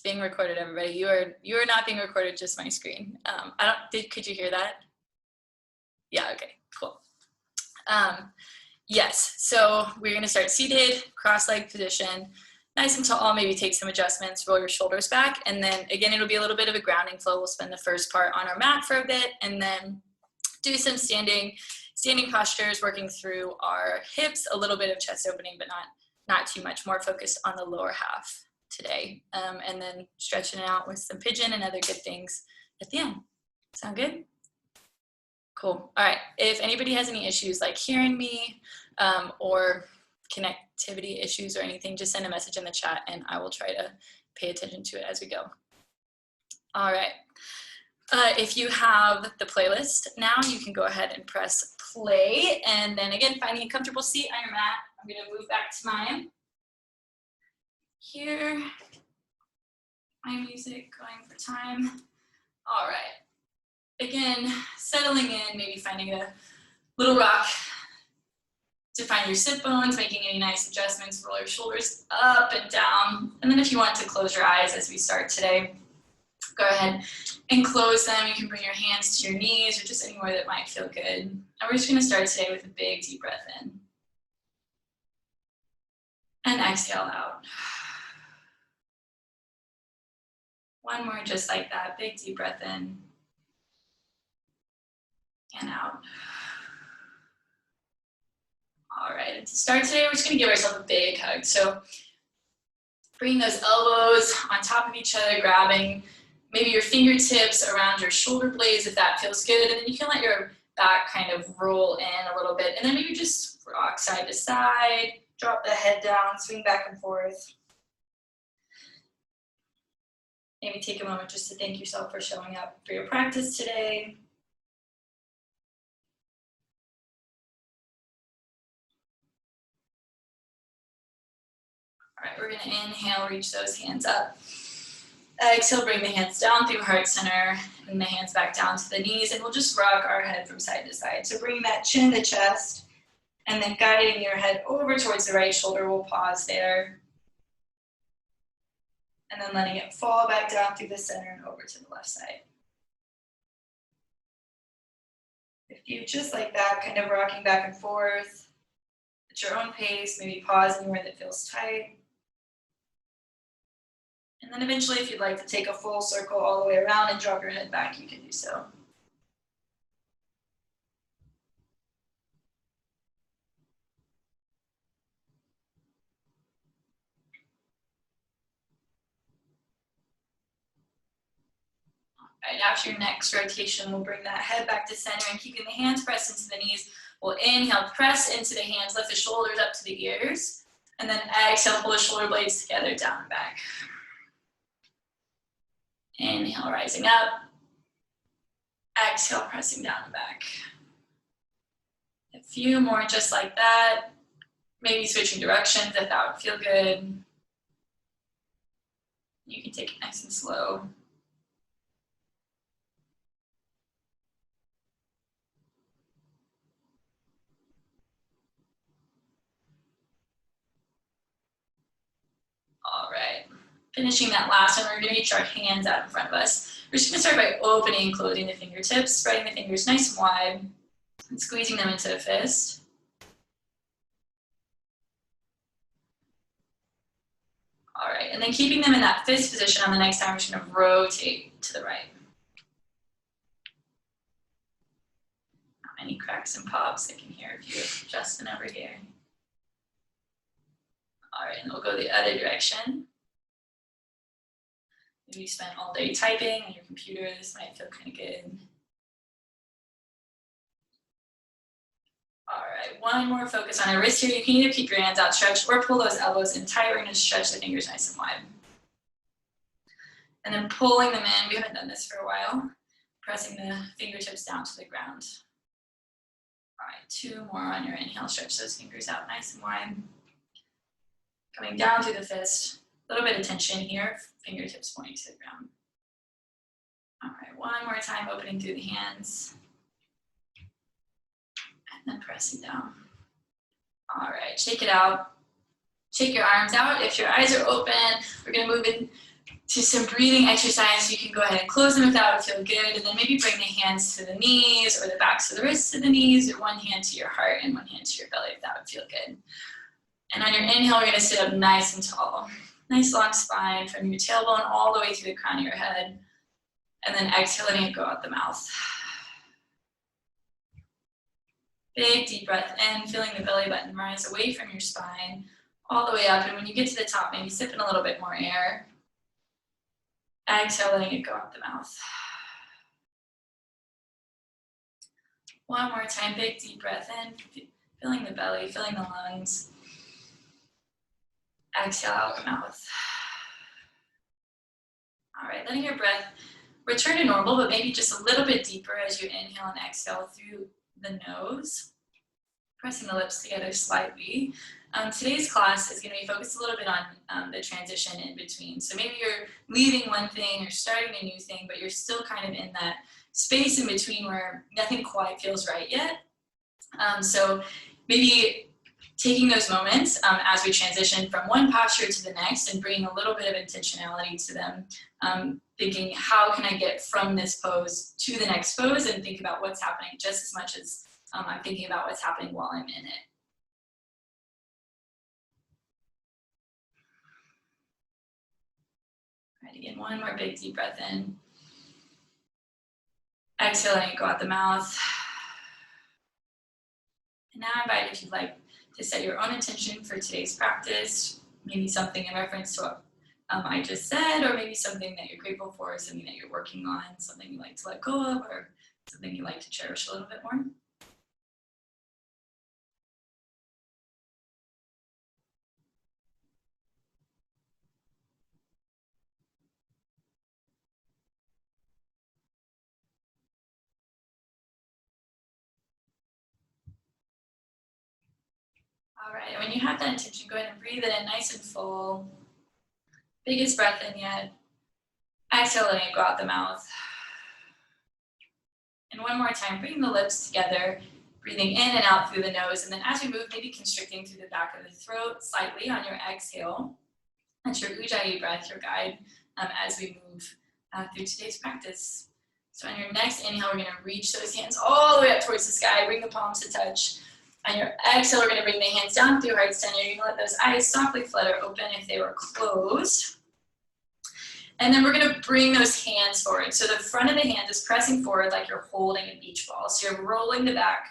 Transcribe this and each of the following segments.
being recorded, everybody. You are not being recorded, just my screen. Could you hear that? Yeah, okay, cool. Yes, so we're gonna start seated, cross-legged position, nice and tall, maybe take some adjustments, roll your shoulders back, and then again, it'll be a little bit of a grounding flow. We'll spend the first part on our mat for a bit, and then do some standing postures, working through our hips, a little bit of chest opening, but not too much, more focused on the lower half today. And then stretching it out with some pigeon and other good things at the end. Sound good? Cool. All right. If anybody has any issues like hearing me or connectivity issues or anything, just send a message in the chat and I will try to pay attention to it as we go. All right. If you have the playlist now, you can go ahead and press play. And then again, finding a comfortable seat on your mat. I'm going to move back to mine. Here, my music going for time. All right. Again, settling in, maybe finding a little rock to find your sit bones, making any nice adjustments, roll your shoulders up and down. And then if you want to close your eyes as we start today, go ahead and close them. You can bring your hands to your knees or just anywhere that might feel good. And we're just gonna start today with a big deep breath in. And exhale out. One more just like that, big deep breath in. And out. All right, and to start today, we're just gonna give ourselves a big hug. So bring those elbows on top of each other, grabbing maybe your fingertips around your shoulder blades if that feels good. And then you can let your back kind of roll in a little bit. And then maybe just rock side to side, drop the head down, swing back and forth. Maybe take a moment just to thank yourself for showing up for your practice today. All right, we're gonna inhale, reach those hands up. Exhale, bring the hands down through heart center and the hands back down to the knees, and we'll just rock our head from side to side. So bring that chin to chest and then guiding your head over towards the right shoulder, we'll pause there. And then letting it fall back down through the center and over to the left side. If you just like that, kind of rocking back and forth at your own pace, maybe pause anywhere that feels tight. And then eventually, if you'd like to take a full circle all the way around and drop your head back, you can do so. All right, after your next rotation, we'll bring that head back to center and keeping the hands pressed into the knees. We'll inhale, press into the hands, lift the shoulders up to the ears, and then exhale, pull the shoulder blades together, down and back. Inhale, rising up. Exhale, pressing down and back. A few more just like that. Maybe switching directions if that would feel good. You can take it nice and slow. All right. Finishing that last one, we're going to reach our hands out in front of us. We're just going to start by opening and closing the fingertips, spreading the fingers nice and wide, and squeezing them into a fist. All right, and then keeping them in that fist position on the next time, we're just going to rotate to the right. Not many cracks and pops I can hear if you're Justin over here. All right, and we'll go the other direction. Maybe you spent all day typing on your computer, this might feel kind of good. All right, one more focus on our wrist here. You can either keep your hands outstretched or pull those elbows in tight. We're gonna stretch the fingers nice and wide. And then pulling them in, we haven't done this for a while. Pressing the fingertips down to the ground. All right, two more on your inhale, stretch those fingers out nice and wide. Coming down through the fist, a little bit of tension here, fingertips pointing to the ground. All right, one more time, opening through the hands. And then pressing down. All right, shake it out. Shake your arms out. If your eyes are open, we're gonna move in to some breathing exercise. You can go ahead and close them if that would feel good, and then maybe bring the hands to the knees or the backs of the wrists to the knees, or one hand to your heart and one hand to your belly if that would feel good. And on your inhale, we're gonna sit up nice and tall. Nice long spine from your tailbone all the way through the crown of your head. And then exhaling it, go out the mouth. Big deep breath in, feeling the belly button rise away from your spine, all the way up. And when you get to the top, maybe sip in a little bit more air. Exhaling it, go out the mouth. One more time, big deep breath in, feeling the belly, feeling the lungs. Exhale out the mouth. All right, letting your breath return to normal, but maybe just a little bit deeper as you inhale and exhale through the nose. Pressing the lips together slightly. Today's class is going to be focused a little bit on the transition in between. So maybe you're leaving one thing or starting a new thing, but you're still kind of in that space in between where nothing quite feels right yet. So maybe taking those moments as we transition from one posture to the next and bringing a little bit of intentionality to them, thinking how can I get from this pose to the next pose, and think about what's happening just as much as I'm thinking about what's happening while I'm in it. All right, again, one more big deep breath in. Exhaling, go out the mouth. And now I invite, if you'd like, to set your own intention for today's practice, maybe something in reference to what I just said, or maybe something that you're grateful for, something that you're working on, something you like to let go of, or something you like to cherish a little bit more. All right, and when you have that intention, go ahead and breathe it in nice and full. Biggest breath in yet. Exhaling it, go out the mouth. And one more time, bring the lips together, breathing in and out through the nose. And then as we move, maybe constricting through the back of the throat slightly on your exhale. That's your Ujjayi breath, your guide, as we move through today's practice. So on your next inhale, we're gonna reach those hands all the way up towards the sky, bring the palms to touch. On your exhale, we're gonna bring the hands down through heart center. You're gonna let those eyes softly flutter open if they were closed. And then we're gonna bring those hands forward. So the front of the hand is pressing forward like you're holding a beach ball. So you're rolling the back,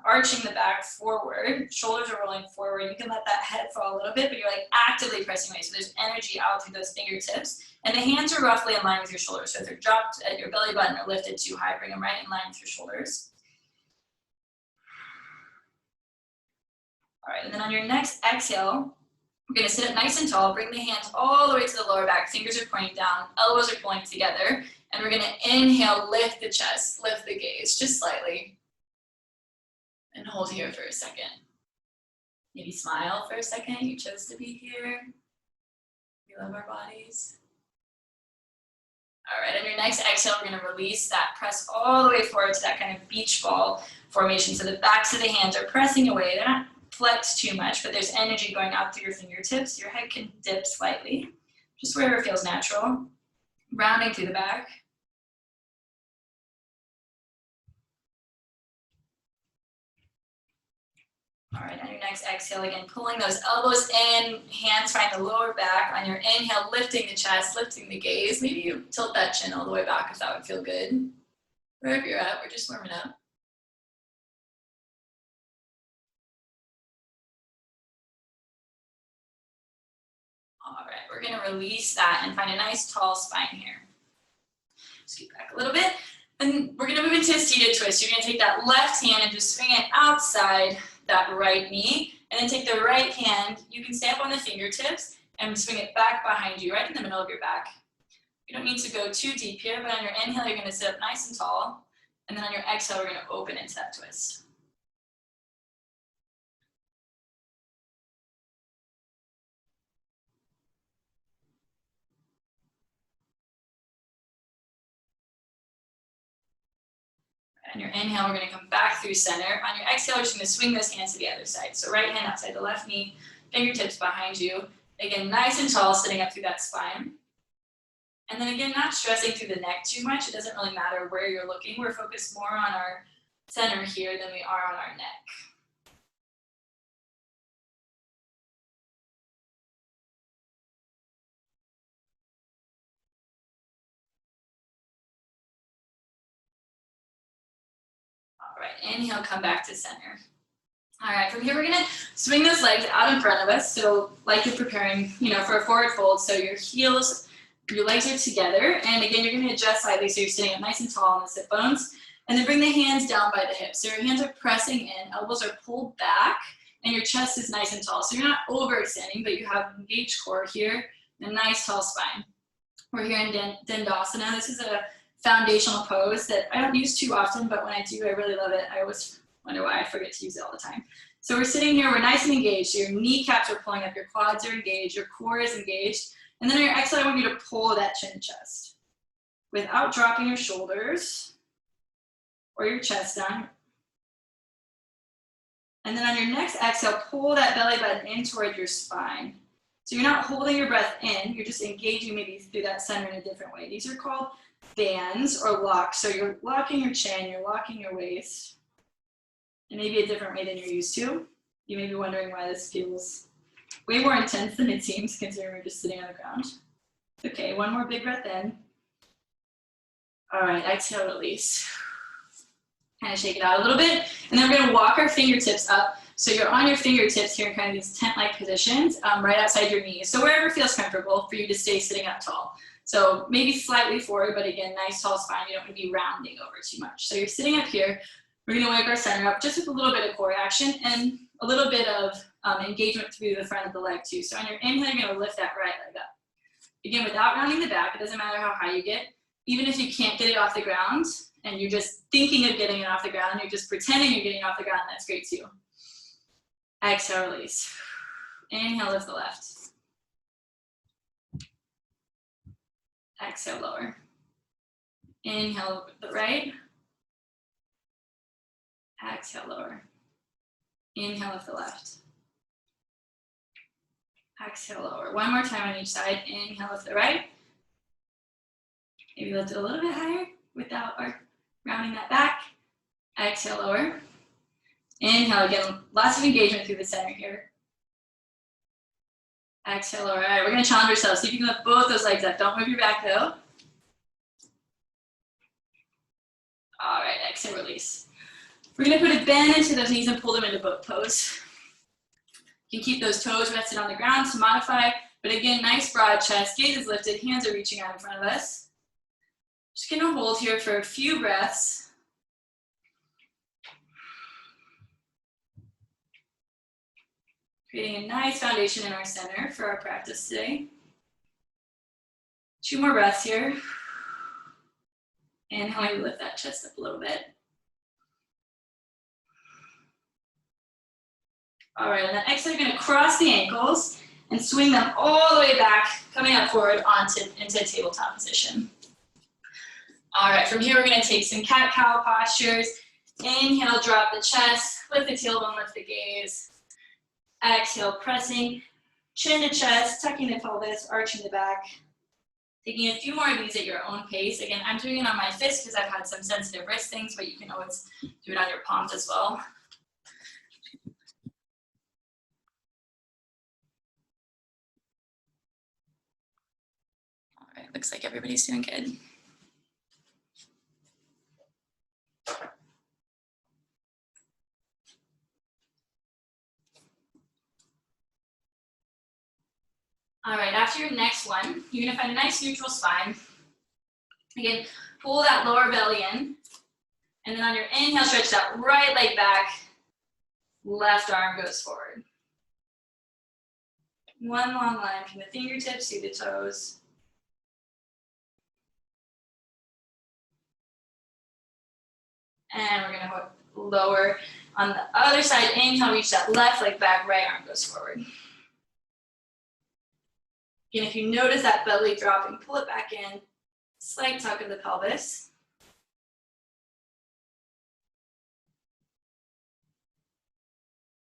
arching the back forward. Shoulders are rolling forward. You can let that head fall a little bit, but you're like actively pressing away. So there's energy out through those fingertips. And the hands are roughly in line with your shoulders. So if they're dropped at your belly button or lifted too high, bring them right in line with your shoulders. All right, and then on your next exhale, we're gonna sit up nice and tall, bring the hands all the way to the lower back, fingers are pointing down, elbows are pulling together, and we're gonna inhale, lift the chest, lift the gaze, just slightly. And hold here for a second. Maybe smile for a second, you chose to be here. We love our bodies. All right, on your next exhale, we're gonna release that, press all the way forward to that kind of beach ball formation. So the backs of the hands are pressing away. They're not flexed too much, but there's energy going out through your fingertips. Your head can dip slightly, just wherever it feels natural. Rounding through the back. All right, on your next exhale, again, pulling those elbows in, hands find the lower back. On your inhale, lifting the chest, lifting the gaze. Maybe you tilt that chin all the way back if that would feel good. Wherever you're at, we're just warming up. All right, we're gonna release that and find a nice tall spine here. Scoot back a little bit. And we're gonna move into a seated twist. You're gonna take that left hand and just swing it outside that right knee. And then take the right hand, you can stay up on the fingertips and swing it back behind you, right in the middle of your back. You don't need to go too deep here, but on your inhale, you're gonna sit up nice and tall. And then on your exhale, we're gonna open into that twist. On your inhale, we're gonna come back through center. On your exhale, we're just gonna swing those hands to the other side. So right hand outside the left knee, fingertips behind you. Again, nice and tall, sitting up through that spine. And then again, not stressing through the neck too much. It doesn't really matter where you're looking. We're focused more on our center here than we are on our neck. All right, inhale, come back to center. All right, from here we're gonna swing those legs out in front of us. So like you're preparing, for a forward fold. So your heels, your legs are together. And again, you're gonna adjust slightly so you're sitting up nice and tall on the sit bones. And then bring the hands down by the hips. So your hands are pressing in, elbows are pulled back, and your chest is nice and tall. So you're not overextending, but you have engaged core here, and a nice tall spine. We're here in Dandasana. This is a foundational pose that I don't use too often, but when I do, I really love it. I always wonder why I forget to use it all the time. So we're sitting here, we're nice and engaged. So your kneecaps are pulling up, your quads are engaged, your core is engaged. And then on your exhale, I want you to pull that chin to chest without dropping your shoulders or your chest down. And then on your next exhale, pull that belly button in toward your spine. So you're not holding your breath in, you're just engaging maybe through that center in a different way. These are called bands or locks. So you're locking your chin, you're locking your waist. And maybe a different way than you're used to. You may be wondering why this feels way more intense than it seems considering we're just sitting on the ground. Okay, one more big breath in. All right, exhale, release. Kind of shake it out a little bit. And then we're gonna walk our fingertips up. So you're on your fingertips here in kind of these tent-like positions, right outside your knees. So wherever feels comfortable for you to stay sitting up tall. So maybe slightly forward, but again, nice tall spine. You don't want to be rounding over too much. So you're sitting up here. We're going to wake our center up just with a little bit of core action and a little bit of engagement through the front of the leg too. So on your inhale, you're going to lift that right leg up. Again, without rounding the back, it doesn't matter how high you get. Even if you can't get it off the ground and you're just thinking of getting it off the ground, you're just pretending you're getting it off the ground, that's great too. Exhale, release. Inhale, lift the left. Exhale, lower. Inhale, the right. Exhale, lower. Inhale, lift the left. Exhale, lower. One more time on each side. Inhale, lift the right. Maybe lift it a little bit higher without rounding that back. Exhale, lower. Inhale, again, lots of engagement through the center here. Exhale, lower. All right, we're gonna challenge ourselves. See if you can lift both those legs up. Don't move your back though. All right, exhale, release. We're gonna put a bend into those knees and pull them into boat pose. You can keep those toes rested on the ground to modify, but again, nice broad chest, gaze is lifted, hands are reaching out in front of us. Just gonna hold here for a few breaths. Creating a nice foundation in our center for our practice today. 2 more breaths here. Inhaling, lift that chest up a little bit. All right, and then exhale, you're gonna cross the ankles and swing them all the way back, coming up forward into tabletop position. All right, from here, we're gonna take some cat-cow postures. Inhale, drop the chest, lift the tailbone, lift the gaze. Exhale, pressing chin to chest, tucking the pelvis, arching the back. Taking a few more of these at your own pace. Again, I'm doing it on my fist because I've had some sensitive wrist things, but you can always do it on your palms as well. All right, looks like everybody's doing good. All right, after your next one, you're gonna find a nice neutral spine. Again, pull that lower belly in. And then on your inhale, stretch that right leg back. Left arm goes forward. One long line from the fingertips to the toes. And we're gonna lower. On the other side, inhale, reach that left leg back, right arm goes forward. Again, if you notice that belly dropping, pull it back in. Slight tuck of the pelvis.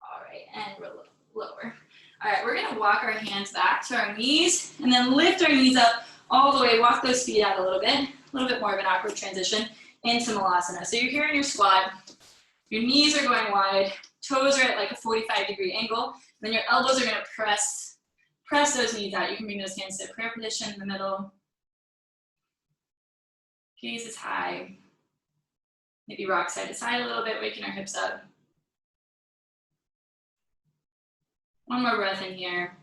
All right, and we're lower. All right, we're gonna walk our hands back to our knees and then lift our knees up all the way, walk those feet out a little bit more of an awkward transition into Malasana. So you're here in your squat, your knees are going wide, toes are at like a 45-degree angle, then your elbows are gonna press those knees out. You can bring those hands to prayer position in the middle. Gaze is high. Maybe rock side to side a little bit, waking our hips up. One more breath in here.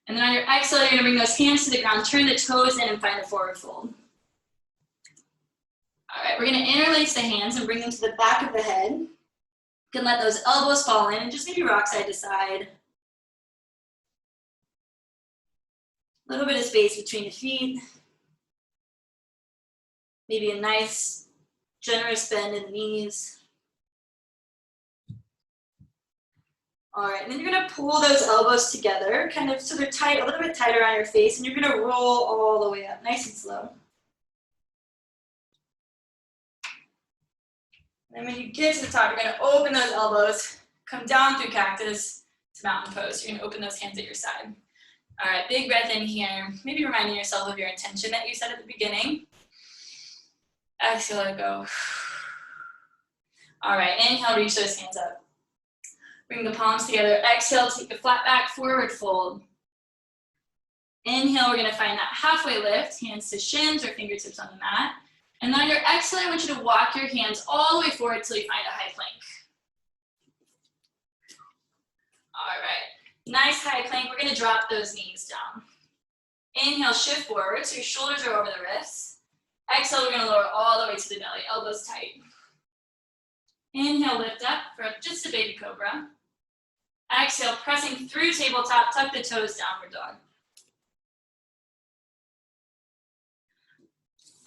And then on your exhale, you're gonna bring those hands to the ground, turn the toes in and find a forward fold. All right, we're gonna interlace the hands and bring them to the back of the head. You can let those elbows fall in and just maybe rock side to side. A little bit of space between the feet. Maybe a nice, generous bend in the knees. All right, and then you're gonna pull those elbows together, kind of so they're tight, a little bit tighter on your face, and you're gonna roll all the way up, nice and slow. And then when you get to the top, you're gonna open those elbows, come down through cactus to mountain pose. You're gonna open those hands at your side. All right, big breath in here. Maybe reminding yourself of your intention that you said at the beginning. Exhale, let go. All right, inhale, reach those hands up. Bring the palms together. Exhale, take the flat back, forward fold. Inhale, we're gonna find that halfway lift, hands to shins or fingertips on the mat. And then on your exhale, I want you to walk your hands all the way forward till you find a high plank. All right. Nice high plank, we're gonna drop those knees down. Inhale, shift forward, so your shoulders are over the wrists. Exhale, we're gonna lower all the way to the belly, elbows tight. Inhale, lift up for just a baby cobra. Exhale, pressing through tabletop, tuck the toes, downward dog.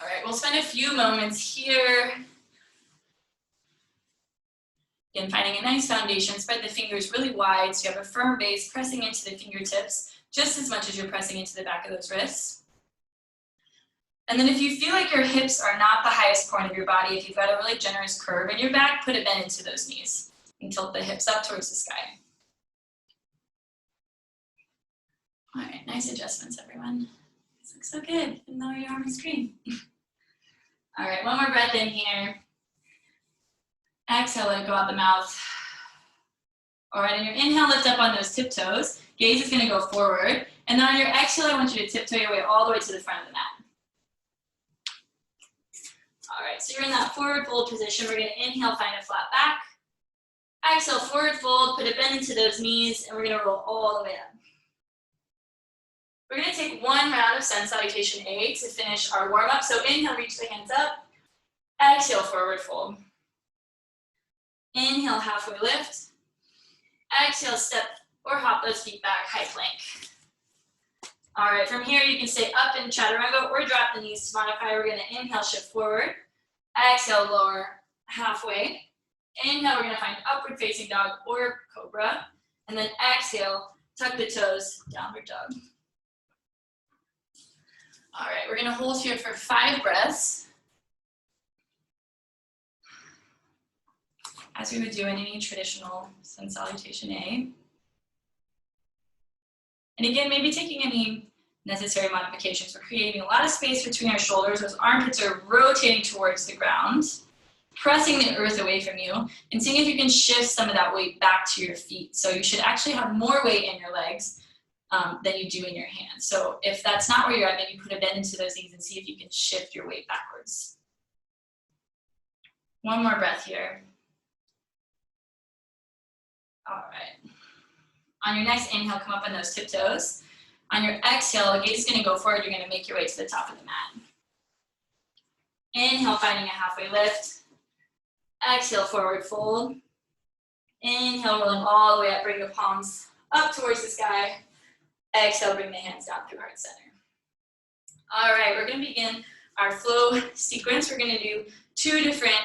All right, we'll spend a few moments here. Again, finding a nice foundation, spread the fingers really wide so you have a firm base, pressing into the fingertips just as much as you're pressing into the back of those wrists. And then if you feel like your hips are not the highest point of your body, if you've got a really generous curve in your back, put a bend into those knees and tilt the hips up towards the sky. All right, nice adjustments, everyone. This looks so good, even though you're on the screen. All right, one more breath in here. Exhale, let it go out the mouth. All right, and your inhale, lift up on those tiptoes. Gaze is gonna go forward. And then on your exhale, I want you to tiptoe your way all the way to the front of the mat. All right, so you're in that forward fold position. We're gonna inhale, find a flat back. Exhale, forward fold, put a bend into those knees, and we're gonna roll all the way up. We're gonna take one round of sun salutation A to finish our warm up. So inhale, reach the hands up. Exhale, forward fold. Inhale, halfway lift. Exhale, step or hop those feet back, high plank. All right, from here you can stay up in chaturanga or drop the knees to modify. We're gonna inhale, shift forward. Exhale, lower halfway. Inhale, we're gonna find upward facing dog or cobra. And then exhale, tuck the toes, downward dog. All right, we're gonna hold here for 5 breaths. As we would do in any traditional sun salutation A. And again, maybe taking any necessary modifications. We're creating a lot of space between our shoulders. Those armpits are rotating towards the ground, pressing the earth away from you, and seeing if you can shift some of that weight back to your feet. So you should actually have more weight in your legs than you do in your hands. So if that's not where you're at, maybe put a bend into those knees and see if you can shift your weight backwards. One more breath here. All right. On your next inhale, come up on those tiptoes. On your exhale, the gaze is gonna go forward. You're gonna make your way to the top of the mat. Inhale, finding a halfway lift. Exhale, forward fold. Inhale, rolling all the way up. Bring the palms up towards the sky. Exhale, bring the hands down through heart center. All right, we're gonna begin our flow sequence. We're gonna do 2 different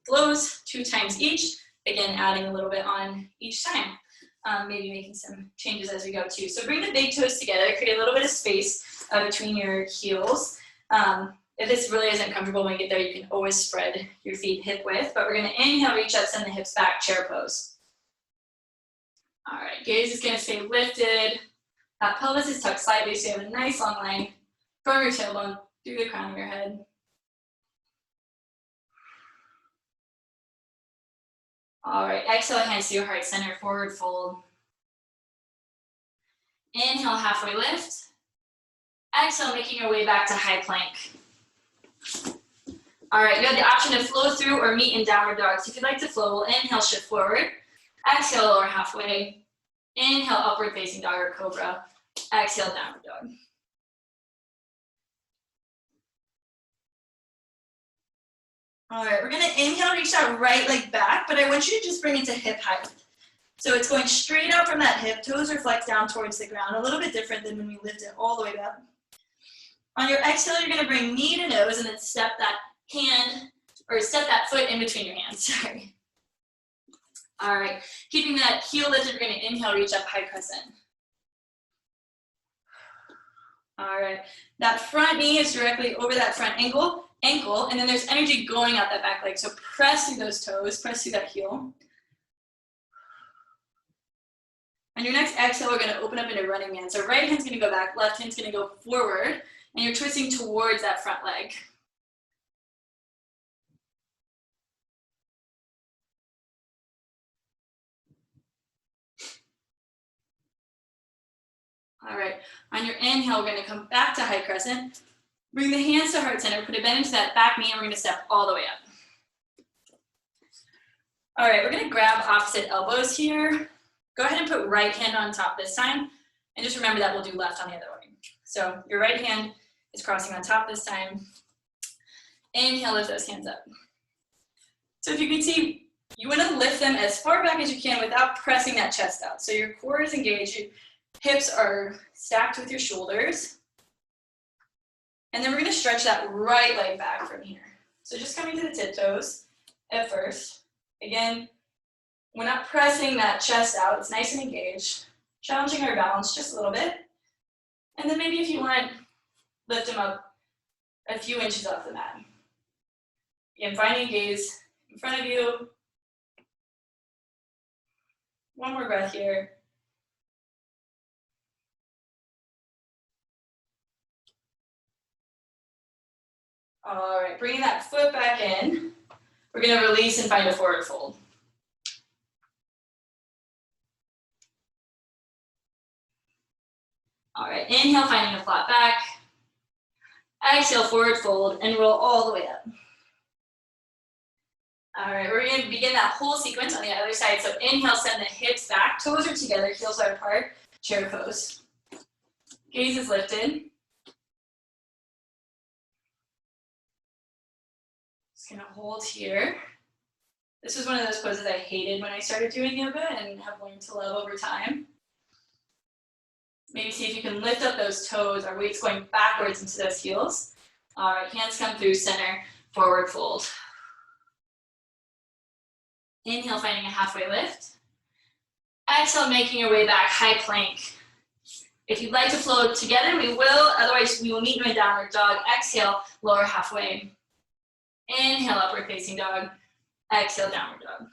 flows, 2 times each. Again, adding a little bit on each time. Maybe making some changes as we go too. So bring the big toes together, create a little bit of space between your heels. If this really isn't comfortable when you get there, you can always spread your feet hip width, but we're gonna inhale, reach up, send the hips back, chair pose. All right, gaze is gonna stay lifted. That pelvis is tucked slightly so you have a nice long line. from your tailbone through the crown of your head. All right, exhale, hands to your heart center, forward fold. Inhale, halfway lift. Exhale, making your way back to high plank. All right, you have the option to flow through or meet in downward dog. So if you'd like to flow, we'll inhale, shift forward. Exhale, lower halfway. Inhale, upward facing dog or cobra. Exhale, downward dog. All right, we're gonna inhale, reach that right leg back, but I want you to just bring it to hip height. So it's going straight out from that hip, toes are flexed down towards the ground, a little bit different than when we lift it all the way up. On your exhale, you're gonna bring knee to nose and then step that hand, or step that foot in between your hands, sorry. All right, keeping that heel lifted, we're gonna inhale, reach up, high crescent. All right, that front knee is directly over that front ankle, and then there's energy going out that back leg. So press through those toes, press through that heel. On your next exhale, we're gonna open up into running man. So right hand's gonna go back, left hand's gonna go forward, and you're twisting towards that front leg. All right, on your inhale, we're gonna come back to high crescent. Bring the hands to heart center, put a bend into that back knee, and we're gonna step all the way up. All right, we're gonna grab opposite elbows here. Go ahead and put right hand on top this time, and just remember that we'll do left on the other way. So your right hand is crossing on top this time. Inhale, lift those hands up. So if you can see, you wanna lift them as far back as you can without pressing that chest out. So your core is engaged, your hips are stacked with your shoulders. And then we're gonna stretch that right leg back from here. So just coming to the tiptoes at first. Again, we're not pressing that chest out, it's nice and engaged. Challenging our balance just a little bit. And then maybe if you want, lift them up a few inches off the mat. Again, finding gaze in front of you. One more breath here. All right, bringing that foot back in. We're gonna release and find a forward fold. All right, inhale, finding a flat back. Exhale, forward fold, and roll all the way up. All right, we're gonna begin that whole sequence on the other side. So inhale, send the hips back, toes are together, heels are apart, chair pose. Gaze is lifted. Just gonna hold here. This was one of those poses I hated when I started doing yoga and have learned to love over time. Maybe see if you can lift up those toes, our weight's going backwards into those heels. All right, hands come through center, forward fold. Inhale, finding a halfway lift. Exhale, making your way back, high plank. If you'd like to flow together, we will, otherwise we will meet in a downward dog. Exhale, lower halfway. Inhale, upward facing dog. Exhale, downward dog.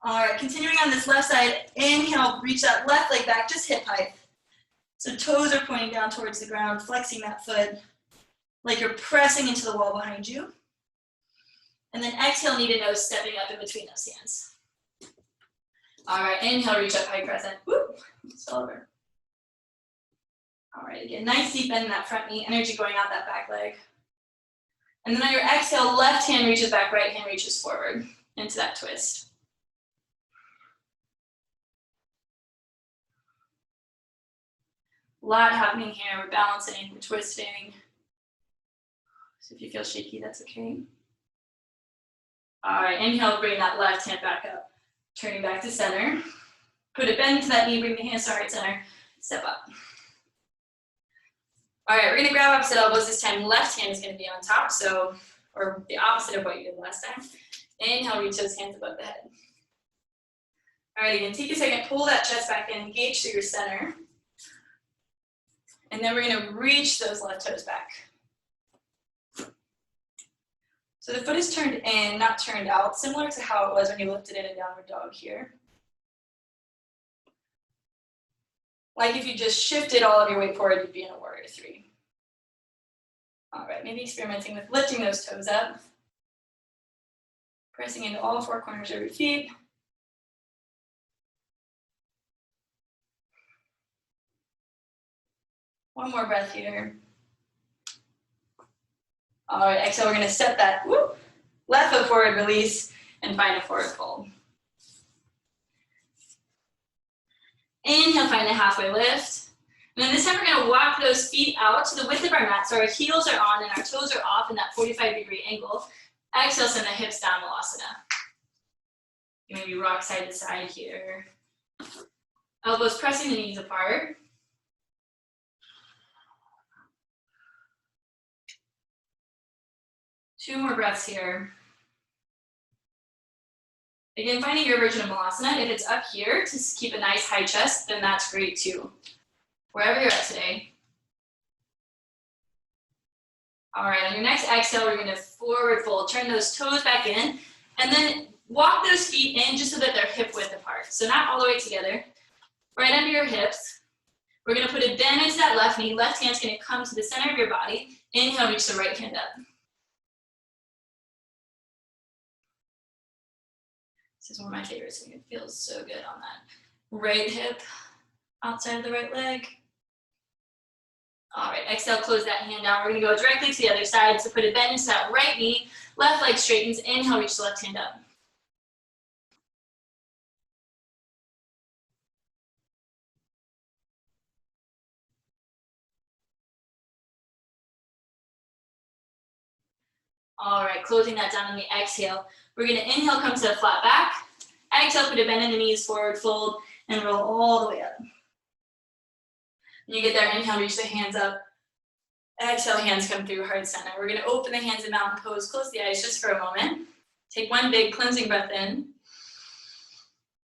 All right, continuing on this left side, inhale, reach that left leg back, just hip height. So toes are pointing down towards the ground, flexing that foot like you're pressing into the wall behind you. And then exhale, knee to nose, stepping up in between those hands. All right, inhale, reach up, high crescent. Whoop, it's over. All right, again, nice deep bend in that front knee, energy going out that back leg. And then on your exhale, left hand reaches back, right hand reaches forward into that twist. A lot happening here. We're balancing, we're twisting. So if you feel shaky, that's okay. All right, inhale, bring that left hand back up. Turning back to center. Put a bend to that knee, bring the hands to heart center, step up. All right, we're gonna grab opposite elbows this time. Left hand is gonna be on top, so, or the opposite of what you did last time. Inhale, reach those hands above the head. All right, again, take a second, pull that chest back in, engage through your center. And then we're gonna reach those left toes back. So the foot is turned in, not turned out, similar to how it was when you lifted in a downward dog here. Like if you just shifted all of your weight forward, you'd be in a warrior three. All right, maybe experimenting with lifting those toes up. Pressing into all four corners of your feet. One more breath here. All right, exhale, we're gonna step that left foot forward, release, and find a forward fold. Inhale, find a halfway lift. And then this time we're gonna walk those feet out to the width of our mat, so our heels are on and our toes are off in that 45-degree angle. Exhale, send the hips down, Malasana. Maybe rock side to side here. Elbows pressing the knees apart. Two more breaths here. Again, finding your version of Malasana. If it's up here to keep a nice high chest, then that's great too. Wherever you're at today. All right, on your next exhale, we're gonna forward fold. Turn those toes back in, and then walk those feet in just so that they're hip width apart. So not all the way together. Right under your hips. We're gonna put a bend into that left knee. Left hand's gonna come to the center of your body. Inhale, reach the right hand up. This is one of my favorites. It feels so good on that right hip, outside of the right leg. All right, exhale, close that hand down. We're gonna go directly to the other side. So put a bend into that right knee, left leg straightens. Inhale, reach the left hand up. All right, closing that down on the exhale. We're gonna inhale, come to a flat back. Exhale, put a bend in the knees, forward fold, and roll all the way up. When you get there, inhale, reach the hands up. Exhale, hands come through heart center. We're gonna open the hands in mountain pose, close the eyes just for a moment. Take one big cleansing breath in.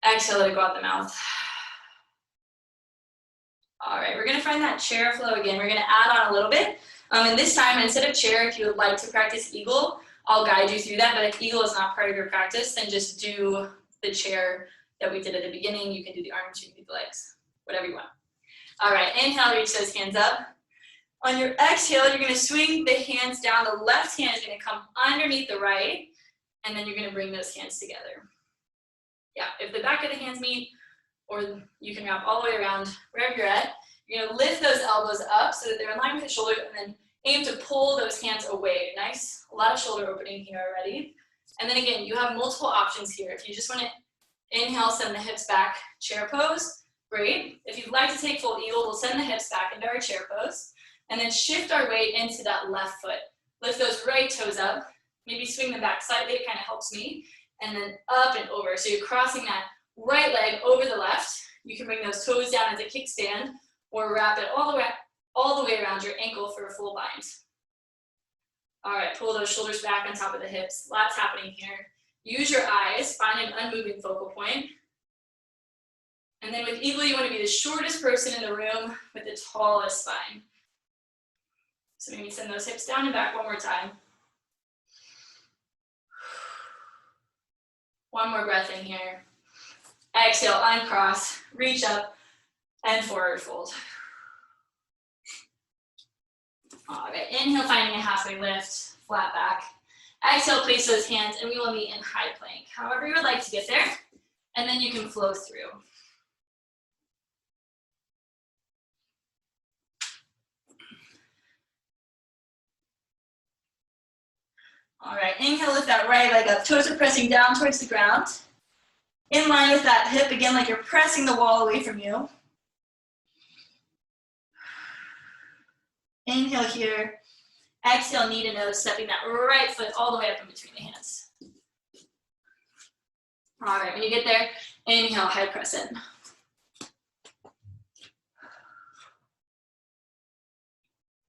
Exhale, let it go out the mouth. All right, we're gonna find that chair flow again. We're gonna add on a little bit. And this time, instead of chair, if you would like to practice eagle, I'll guide you through that. But if eagle is not part of your practice, then just do the chair that we did at the beginning. You can do the arms, you can do the legs, whatever you want. All right, inhale, reach those hands up. On your exhale, you're gonna swing the hands down. The left hand is gonna come underneath the right, and then you're gonna bring those hands together. Yeah, if the back of the hands meet, or you can wrap all the way around wherever you're at, you're gonna lift those elbows up so that they're in line with the shoulders, and then aim to pull those hands away. Nice, a lot of shoulder opening here already. And then again, you have multiple options here. If you just wanna inhale, send the hips back, chair pose, great. If you'd like to take full eagle, we'll send the hips back into our chair pose, and then shift our weight into that left foot. Lift those right toes up, maybe swing them back slightly, it kind of helps me, and then up and over. So you're crossing that right leg over the left. You can bring those toes down as a kickstand, or wrap it all the way around your ankle for a full bind. All right, pull those shoulders back on top of the hips. Lots happening here. Use your eyes, find an unmoving focal point. And then with eagle, you want to be the shortest person in the room with the tallest spine. So maybe send those hips down and back one more time. One more breath in here. Exhale, uncross, reach up, and forward fold. All right, inhale, finding a halfway lift, flat back. Exhale, place those hands, and we will meet in high plank. However you would like to get there, and then you can flow through. All right, inhale, lift that right leg up. Toes are pressing down towards the ground. In line with that hip, again, like you're pressing the wall away from you. Inhale here. Exhale, knee to nose, stepping that right foot all the way up in between the hands. All right, when you get there, inhale, high crescent.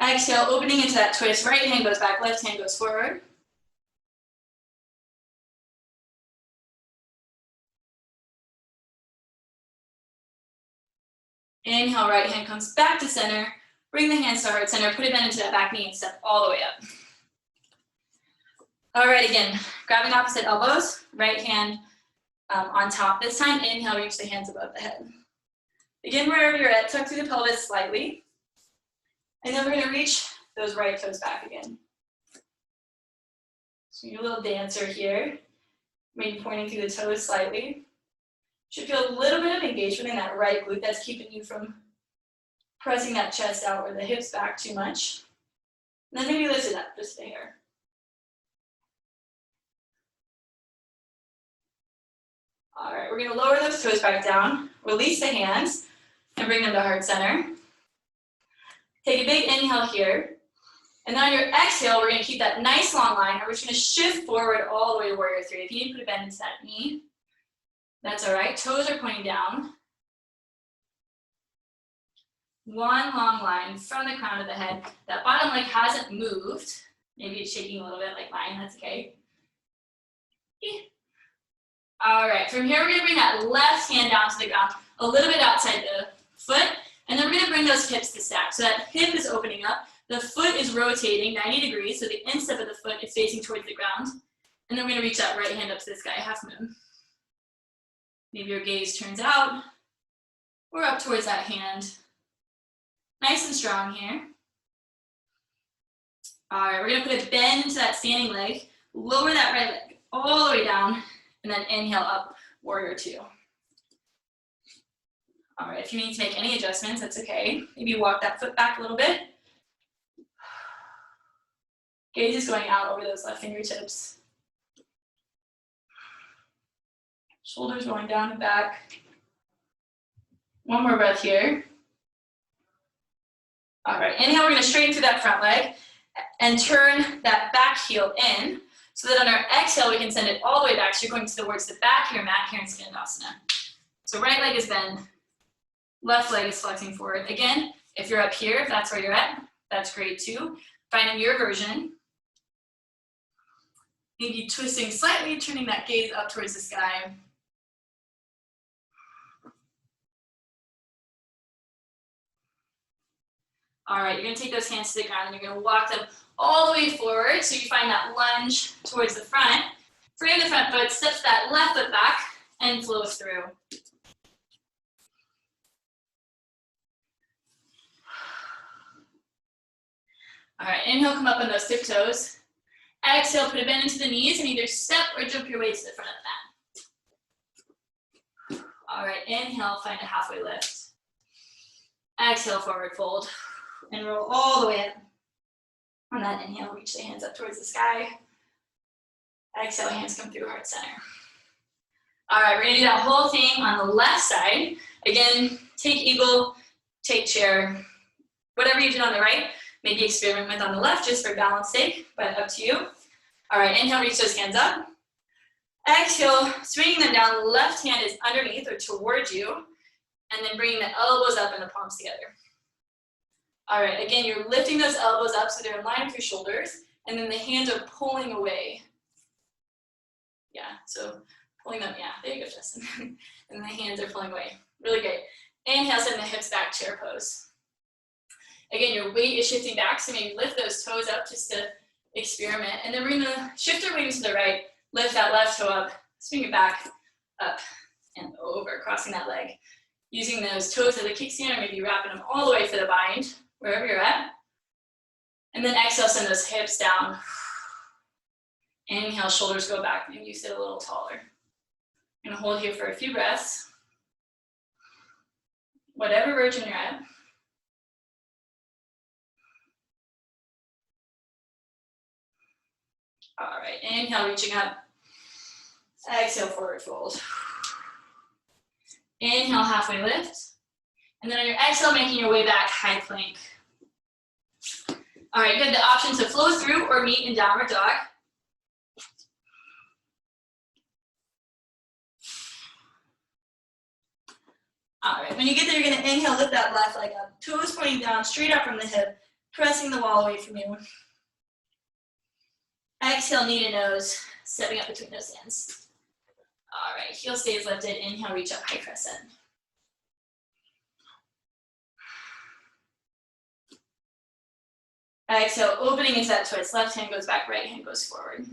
Exhale, opening into that twist. Right hand goes back, left hand goes forward. Inhale, right hand comes back to center. Bring the hands to heart center, put it bend into that back knee and step all the way up. All right, again, grabbing opposite elbows, right hand on top. This time, inhale, reach the hands above the head. Again, wherever you're at, tuck through the pelvis slightly. And then we're gonna reach those right toes back again. So your little dancer here, maybe pointing through the toes slightly. Should feel a little bit of engagement in that right glute that's keeping you from pressing that chest out or the hips back too much. And then maybe lift it up just a hair. All right, we're gonna lower those toes back down, release the hands, and bring them to heart center. Take a big inhale here. And then on your exhale, we're gonna keep that nice long line, and we're just gonna shift forward all the way to warrior three. If you need to put a bend into that knee, that's all right. Toes are pointing down. One long line from the crown of the head. That bottom leg hasn't moved. Maybe it's shaking a little bit like mine, that's okay. All right, from here, we're gonna bring that left hand down to the ground, a little bit outside the foot, and then we're gonna bring those hips to stack. So that hip is opening up, the foot is rotating 90 degrees, so the instep of the foot is facing towards the ground. And then we're gonna reach that right hand up to the sky, half moon. Maybe your gaze turns out, or up towards that hand. Nice and strong here. All right, we're gonna put a bend into that standing leg, lower that right leg all the way down, and then inhale up, warrior two. All right, if you need to make any adjustments, that's okay. Maybe walk that foot back a little bit. Gaze is going out over those left fingertips. Shoulders going down and back. One more breath here. All right, inhale, we're gonna straighten through that front leg and turn that back heel in so that on our exhale, we can send it all the way back. So you're going towards the back of your mat here in Skandasana. So right leg is bent, left leg is flexing forward. Again, if you're up here, if that's where you're at, that's great too. Finding your version. Maybe twisting slightly, turning that gaze up towards the sky. All right, you're gonna take those hands to the ground and you're gonna walk them all the way forward. So you find that lunge towards the front. Frame the front foot, steps that left foot back and flow through. All right, inhale, come up on those tiptoes. Exhale, put a bend into the knees and either step or jump your way to the front of the mat. All right, inhale, find a halfway lift. Exhale, forward fold. And roll all the way up. On that inhale, reach the hands up towards the sky. Exhale, hands come through heart center. All right, we're gonna do that whole thing on the left side. Again, take eagle, take chair. Whatever you did on the right, maybe experiment with on the left just for balance sake, but up to you. All right, inhale, reach those hands up. Exhale, swinging them down, left hand is underneath or towards you, and then bringing the elbows up and the palms together. All right, again, you're lifting those elbows up so they're in line with your shoulders, and then the hands are pulling away. Yeah, so pulling them, yeah, there you go, Justin. And the hands are pulling away, really great. Inhale, send the hips back, chair pose. Again, your weight is shifting back, so maybe lift those toes up just to experiment, and then we're gonna shift our weight to the right, lift that left toe up, swing it back, up, and over, crossing that leg. Using those toes as a kickstand, or maybe wrapping them all the way to the bind, wherever you're at. And then exhale, send those hips down. Inhale, shoulders go back, maybe you sit a little taller. I'm gonna hold here for a few breaths. Whatever version you're at. All right, inhale, reaching up. Exhale, forward fold. Inhale, halfway lift. And then on your exhale, making your way back, high plank. All right, you have the option to flow through or meet in downward dog. All right, when you get there, you're gonna inhale, lift that left leg up. Toes pointing down, straight up from the hip, pressing the wall away from you. Exhale, knee to nose, stepping up between those hands. All right, heel stays lifted. Inhale, reach up, high crescent. Exhale, opening into that twist. Left hand goes back, right hand goes forward.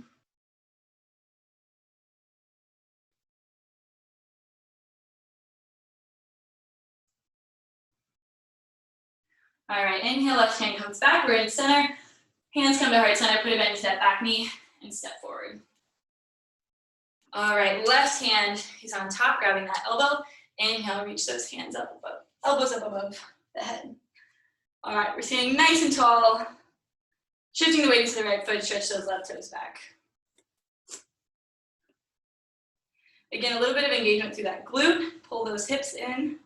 All right, inhale, left hand comes back, we're in center. Hands come to heart center, put a bend into that back knee, and step forward. All right, left hand is on top, grabbing that elbow. Inhale, reach those hands up above, elbows up above the head. All right, we're standing nice and tall. Shifting the weight to the right foot, stretch those left toes back. Again, a little bit of engagement through that glute. Pull those hips in.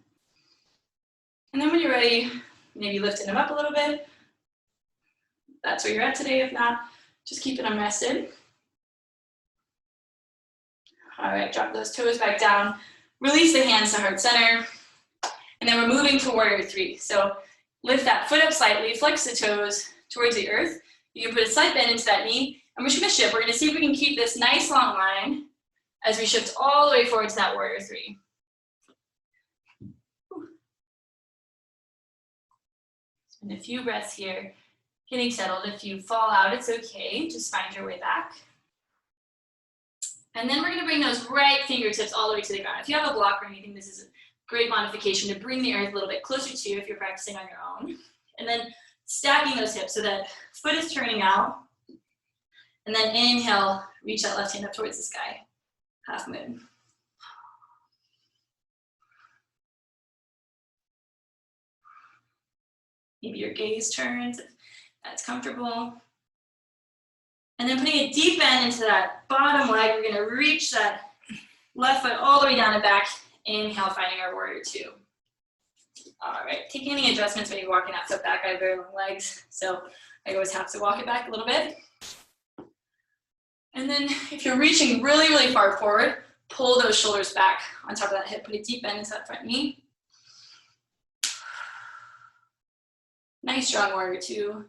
And then when you're ready, maybe lifting them up a little bit. That's where you're at today. If not, just keep it unrested. All right, drop those toes back down. Release the hands to heart center. And then we're moving to warrior three. So lift that foot up slightly, flex the toes towards the earth. You can put a slight bend into that knee. And we're just gonna shift. We're gonna see if we can keep this nice long line as we shift all the way forward to that warrior three. Spend a few breaths here, getting settled. If you fall out, it's okay. Just find your way back. And then we're gonna bring those right fingertips all the way to the ground. If you have a block or anything, this is a great modification to bring the earth a little bit closer to you if you're practicing on your own. And then stacking those hips so that foot is turning out. And then inhale, reach that left hand up towards the sky. Half moon. Maybe your gaze turns if that's comfortable. And then putting a deep bend into that bottom leg, we're gonna reach that left foot all the way down and back. Inhale, finding our warrior two. All right, taking any adjustments when you're walking that foot back. I have very long legs, so I always have to walk it back a little bit. And then if you're reaching really, really far forward, pull those shoulders back on top of that hip. Put a deep bend into that front knee. Nice strong warrior two.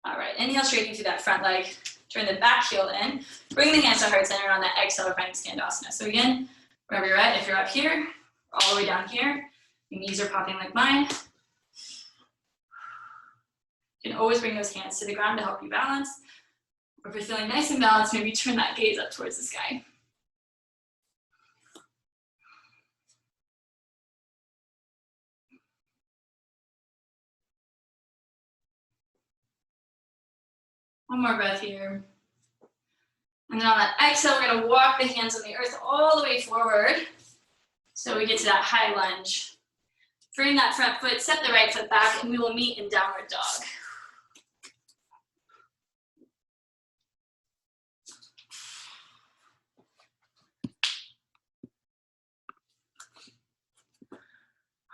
All right, inhale, straighten through that front leg. Turn the back heel in. Bring the hands to heart center on that exhale, finding Skandasana. So again, wherever you're at, if you're up here, all the way down here, your knees are popping like mine. You can always bring those hands to the ground to help you balance. Or if you're feeling nice and balanced, maybe turn that gaze up towards the sky. One more breath here. And then on that exhale, we're gonna walk the hands on the earth all the way forward. So we get to that high lunge. Frame that front foot, step the right foot back, and we will meet in downward dog.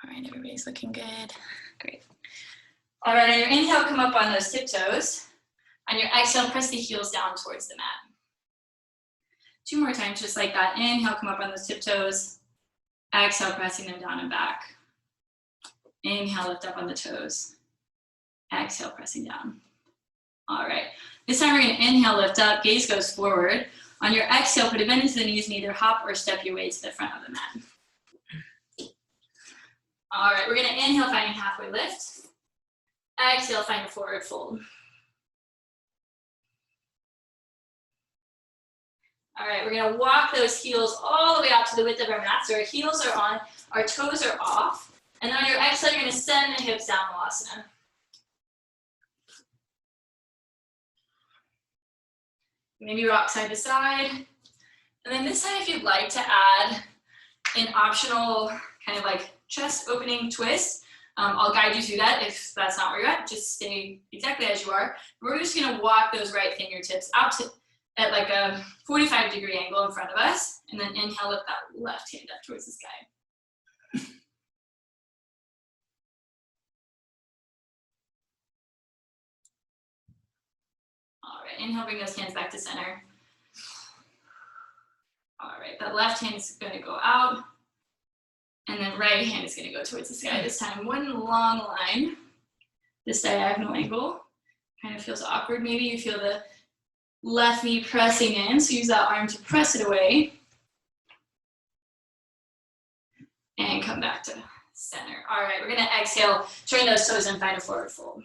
All right, everybody's looking good. Great. All right, on your inhale, come up on those tiptoes. On your exhale, press the heels down towards the mat. Two more times, just like that. Inhale, come up on those tiptoes. Exhale, pressing them down and back. Inhale, lift up on the toes. Exhale, pressing down. All right. This time we're going to inhale, lift up, gaze goes forward. On your exhale, put a bend into the knees and either hop or step your way to the front of the mat. All right, we're going to inhale, finding halfway lift. Exhale, find a forward fold. All right, we're gonna walk those heels all the way out to the width of our mat. So our heels are on, our toes are off. And on your exhale, you're gonna send the hips down, Malasana. Maybe rock side to side. And then this time, if you'd like to add an optional kind of like chest opening twist, I'll guide you through that if that's not where you're at. Just stay exactly as you are. We're just gonna walk those right fingertips out to at like a 45-degree angle in front of us, and then inhale, lift that left hand up towards the sky. All right, inhale, bring those hands back to center. All right, that left hand is gonna go out, and then right hand is gonna go towards the sky. This time, one long line, this diagonal angle. Kind of feels awkward. Maybe you feel the left knee pressing in, so use that arm to press it away. And come back to center. All right, we're gonna exhale, turn those toes and find a forward fold.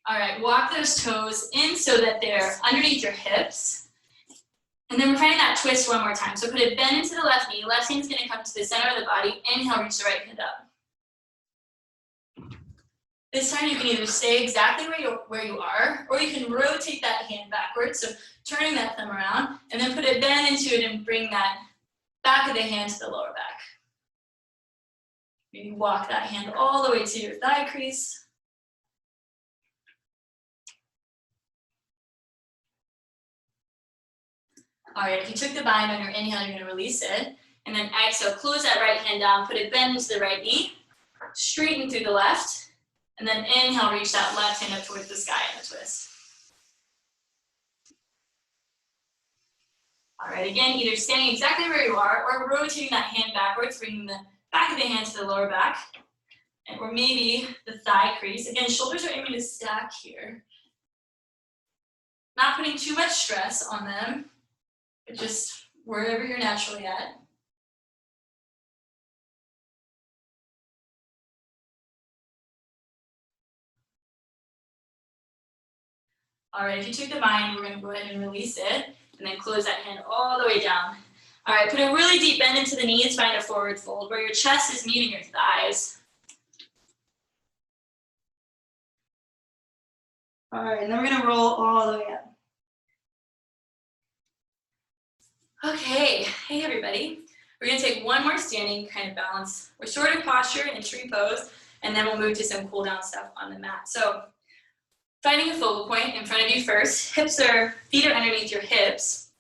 All right, walk those toes in so that they're underneath your hips. And then we're finding that twist one more time. So put a bend into the left knee, left hand's gonna come to the center of the body. Inhale, reach the right hand up. This time you can either stay exactly where you are, or you can rotate that hand backwards, so turning that thumb around, and then put a bend into it and bring that back of the hand to the lower back. Maybe walk that hand all the way to your thigh crease. All right, if you took the bind on your inhale, you're gonna release it. And then exhale, close that right hand down, put a bend into the right knee, straighten through the left, and then inhale, reach that left hand up towards the sky in a twist. All right, again, either staying exactly where you are or rotating that hand backwards, bringing the back of the hand to the lower back, or maybe the thigh crease. Again, shoulders are aiming to stack here. Not putting too much stress on them, but just wherever you're naturally at. All right, if you took the bind, we're gonna go ahead and release it, and then close that hand all the way down. All right, put a really deep bend into the knees, find a forward fold where your chest is meeting your thighs. All right, and then we're gonna roll all the way up. Okay, hey everybody. We're gonna take one more standing kind of balance, restorative posture in tree pose, and then we'll move to some cool down stuff on the mat. So, finding a focal point in front of you first, feet are underneath your hips.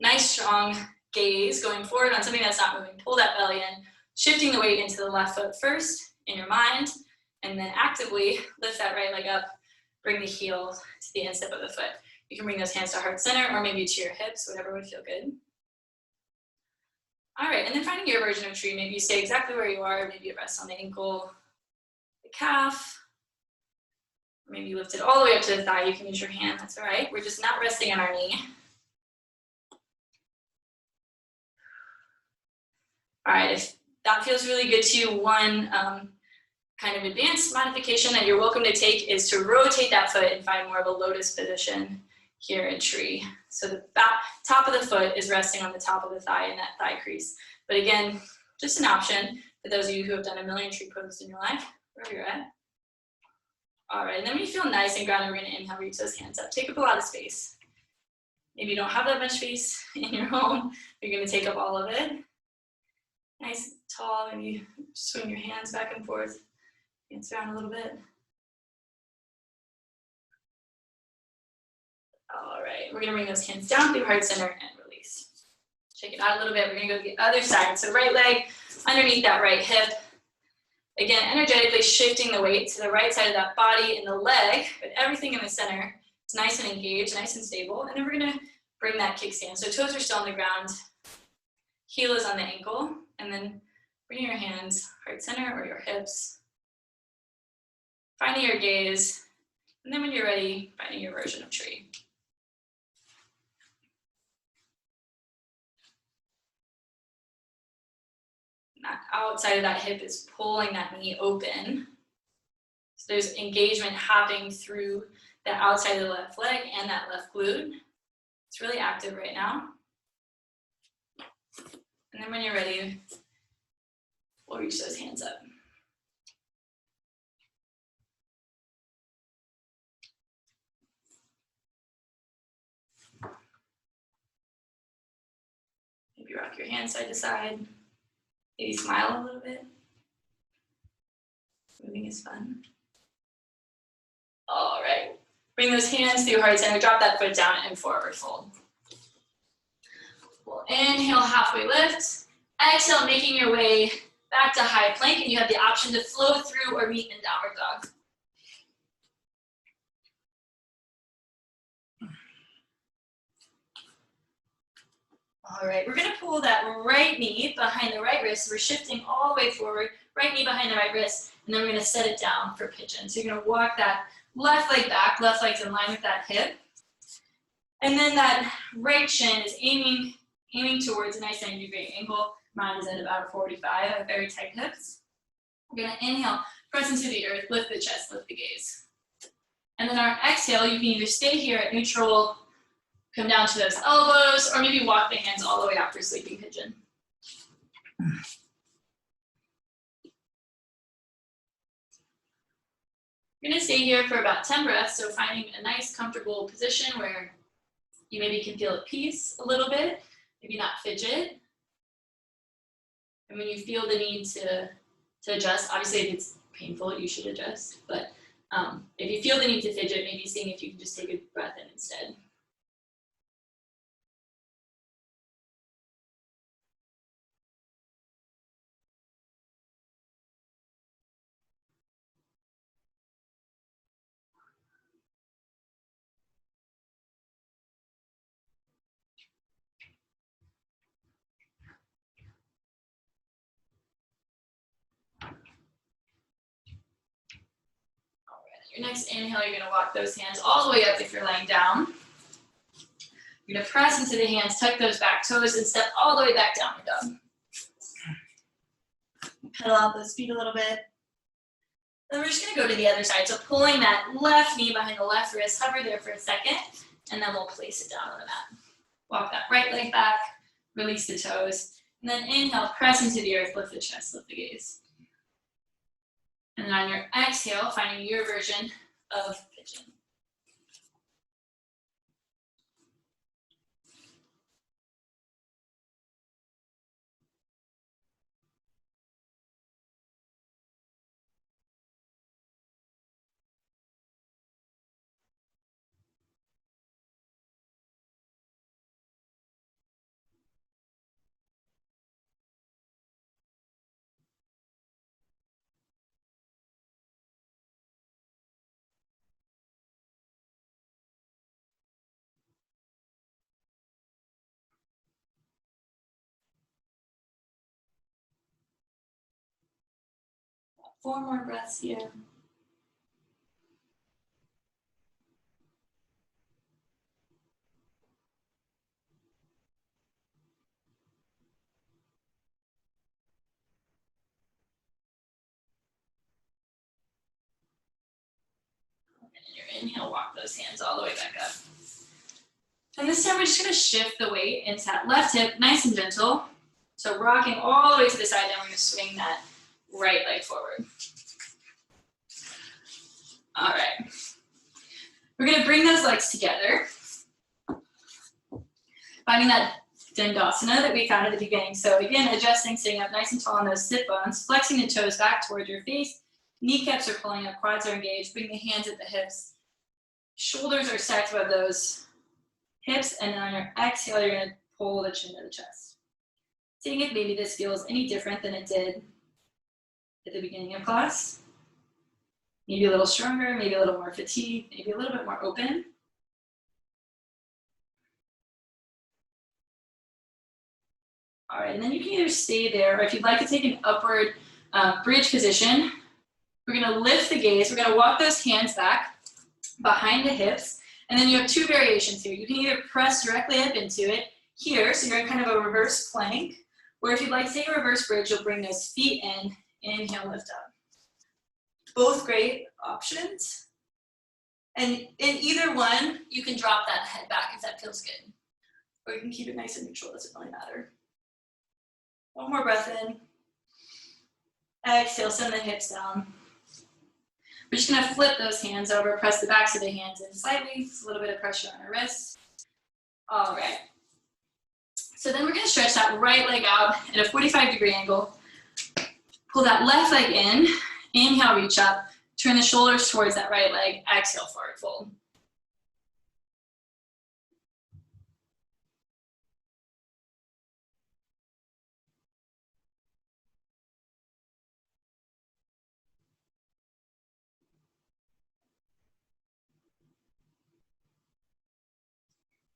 Nice strong gaze going forward on something that's not moving. Pull that belly in, shifting the weight into the left foot first in your mind, and then actively lift that right leg up, bring the heel to the instep of the foot. You can bring those hands to heart center or maybe to your hips, whatever would feel good. All right, and then finding your version of tree, maybe you stay exactly where you are, maybe you rest on the ankle, the calf, or maybe you lift it all the way up to the thigh. You can use your hand, that's all right. We're just not resting on our knee. All right, if that feels really good to you, one kind of advanced modification that you're welcome to take is to rotate that foot and find more of a lotus position here in tree. So the top of the foot is resting on the top of the thigh in that thigh crease. But again, just an option for those of you who have done a million tree poses in your life, wherever you're at. All right, and then when you feel nice and grounded, we're gonna inhale, reach those hands up. Take up a lot of space. Maybe you don't have that much space in your home. You're gonna take up all of it. Nice, tall, maybe swing your hands back and forth. Dance around a little bit. All right, we're gonna bring those hands down through heart center and release. Shake it out a little bit. We're gonna go to the other side. So right leg underneath that right hip. Again, energetically shifting the weight to the right side of that body and the leg, but everything in the center is nice and engaged, nice and stable. And then we're gonna bring that kickstand. So toes are still on the ground, heel is on the ankle, and then bring your hands heart center or your hips. Finding your gaze, and then when you're ready, finding your version of tree. That outside of that hip is pulling that knee open. So there's engagement happening through the outside of the left leg and that left glute. It's really active right now. And then when you're ready, we'll reach those hands up. Maybe rock your hands side to side. Maybe smile a little bit. Moving is fun. All right. Bring those hands through heart center. Drop that foot down and forward fold. We'll inhale, halfway lift. Exhale, making your way back to high plank, and you have the option to flow through or meet in downward dog. All right, we're gonna pull that right knee behind the right wrist. We're shifting all the way forward, right knee behind the right wrist, and then we're gonna set it down for pigeon. So you're gonna walk that left leg back, left leg's in line with that hip. And then that right shin is aiming towards a nice 90-degree angle. Mine is at about a 45, I have very tight hips. We're gonna inhale, press into the earth, lift the chest, lift the gaze. And then our exhale, you can either stay here at neutral, come down to those elbows, or maybe walk the hands all the way out for sleeping pigeon. You're gonna stay here for about 10 breaths, so finding a nice comfortable position where you maybe can feel at peace a little bit, maybe not fidget. And when you feel the need to adjust, obviously if it's painful, you should adjust, but if you feel the need to fidget, maybe seeing if you can just take a breath in instead. Your next inhale, you're gonna walk those hands all the way up if you're laying down. You're gonna press into the hands, tuck those back toes, and step all the way back down the dog. Pedal out those feet a little bit. Then we're just gonna go to the other side. So pulling that left knee behind the left wrist, hover there for a second, and then we'll place it down on the mat. Walk that right leg back, release the toes, and then inhale, press into the earth, lift the chest, lift the gaze. And then on your exhale, finding your version of pigeon. Four more breaths here. And your inhale, walk those hands all the way back up. And this time we're just gonna shift the weight into that left hip, nice and gentle. So rocking all the way to the side, then we're gonna swing that right leg forward. All right. We're gonna bring those legs together. Finding that Dandasana that we found at the beginning. So again, adjusting, sitting up nice and tall on those sit bones, flexing the toes back towards your face. Kneecaps are pulling up, quads are engaged. Bring the hands at the hips. Shoulders are stacked above those hips, and then on your exhale, you're gonna pull the chin to the chest. Seeing if maybe this feels any different than it did at the beginning of class. Maybe a little stronger, maybe a little more fatigued, maybe a little bit more open. All right, and then you can either stay there, or if you'd like to take an upward bridge position, we're gonna lift the gaze, we're gonna walk those hands back behind the hips, and then you have two variations here. You can either press directly up into it here, so you're in kind of a reverse plank, or if you'd like to take a reverse bridge, you'll bring those feet in, inhale, lift up. Both great options. And in either one, you can drop that head back if that feels good. Or you can keep it nice and neutral, doesn't really matter. One more breath in. Exhale, send the hips down. We're just gonna flip those hands over, press the backs of the hands in slightly. It's a little bit of pressure on our wrists. All right. So then we're gonna stretch that right leg out at a 45-degree angle. Pull that left leg in. Inhale, reach up. Turn the shoulders towards that right leg. Exhale, forward fold.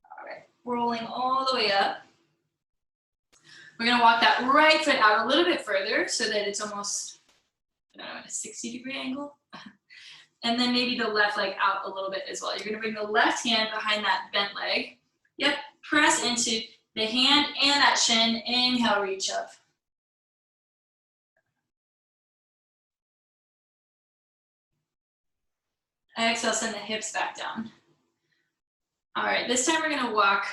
All right, rolling all the way up. We're gonna walk that right foot out a little bit further so that it's almost, I don't know, at a 60-degree angle. And then maybe the left leg out a little bit as well. You're gonna bring the left hand behind that bent leg. Yep, press into the hand and that shin. Inhale, reach up. Exhale, send the hips back down. All right, this time we're gonna walk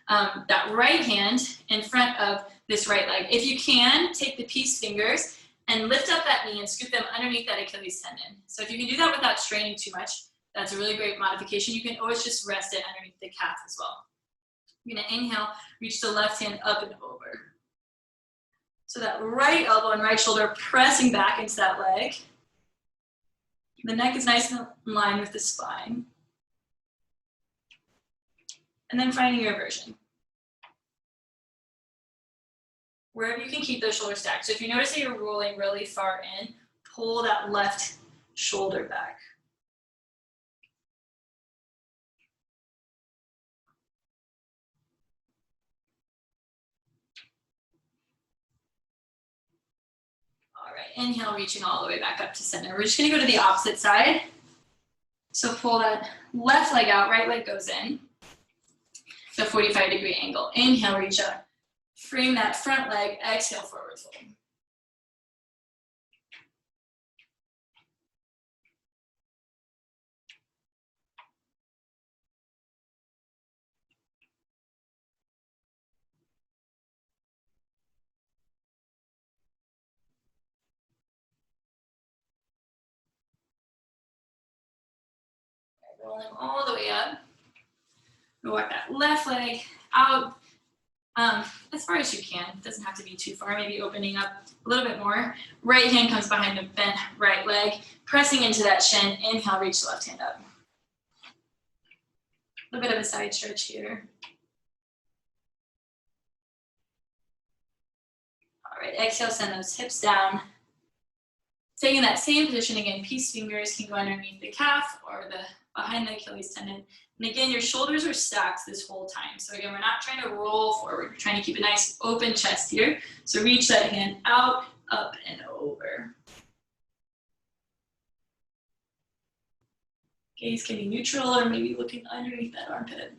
that right hand in front of this right leg. If you can, take the peace fingers and lift up that knee and scoop them underneath that Achilles tendon. So if you can do that without straining too much, that's a really great modification. You can always just rest it underneath the calf as well. You're gonna inhale, reach the left hand up and over. So that right elbow and right shoulder pressing back into that leg. The neck is nice and in line with the spine. And then finding your version. Wherever you can keep those shoulders stacked. So if you notice that you're rolling really far in, pull that left shoulder back. All right, inhale, reaching all the way back up to center. We're just gonna go to the opposite side. So pull that left leg out, right leg goes in. The 45-degree angle. Inhale, reach up. Frame that front leg, exhale, forward fold. Rolling all the way up. Walk that left leg out as far as you can. It doesn't have to be too far, maybe opening up a little bit more. Right hand comes behind the bent right leg, pressing into that shin. Inhale, reach the left hand up. A little bit of a side stretch here. All right, exhale, send those hips down. Staying in that same position again, peace fingers can go underneath the calf or behind the Achilles tendon. And again, your shoulders are stacked this whole time. So again, we're not trying to roll forward. We're trying to keep a nice open chest here. So reach that hand out, up, and over. Gaze can be neutral or maybe looking underneath that armpit.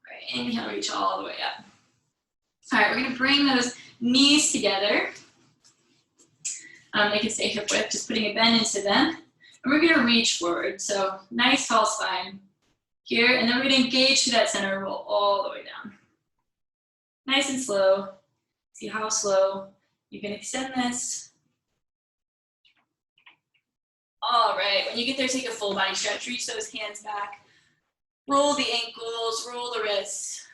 Right, inhale, reach all the way up. All right, we're gonna bring those knees together. They can stay hip width, just putting a bend into them. And we're gonna reach forward, so nice tall spine here, and then we're gonna engage through that center, roll all the way down. Nice and slow. See how slow you can extend this. All right, when you get there, take a full body stretch, reach those hands back. Roll the ankles, roll the wrists.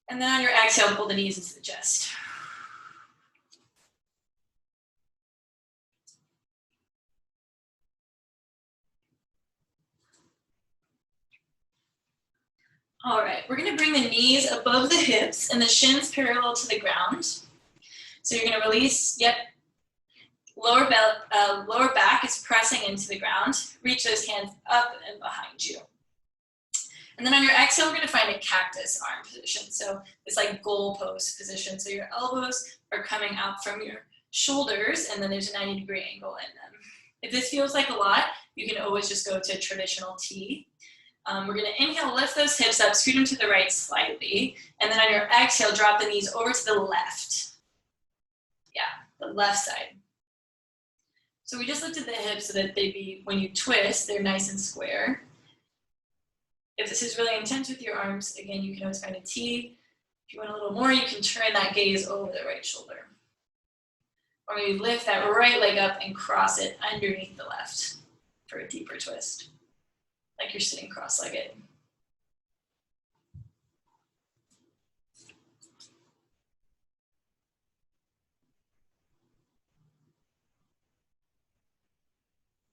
And then on your exhale, pull the knees into the chest. All right, we're gonna bring the knees above the hips and the shins parallel to the ground. So you're gonna release, lower back is pressing into the ground. Reach those hands up and behind you. And then on your exhale, we're gonna find a cactus arm position. So it's like goal post position. So your elbows are coming out from your shoulders and then there's a 90-degree angle in them. If this feels like a lot, you can always just go to traditional T. We're gonna inhale, lift those hips up, scoot them to the right slightly. And then on your exhale, drop the knees over to the left. Yeah, the left side. So we just lifted the hips so that when you twist, they're nice and square. If this is really intense with your arms, again, you can always find a T. If you want a little more, you can turn that gaze over the right shoulder. Or maybe lift that right leg up and cross it underneath the left for a deeper twist, like you're sitting cross-legged.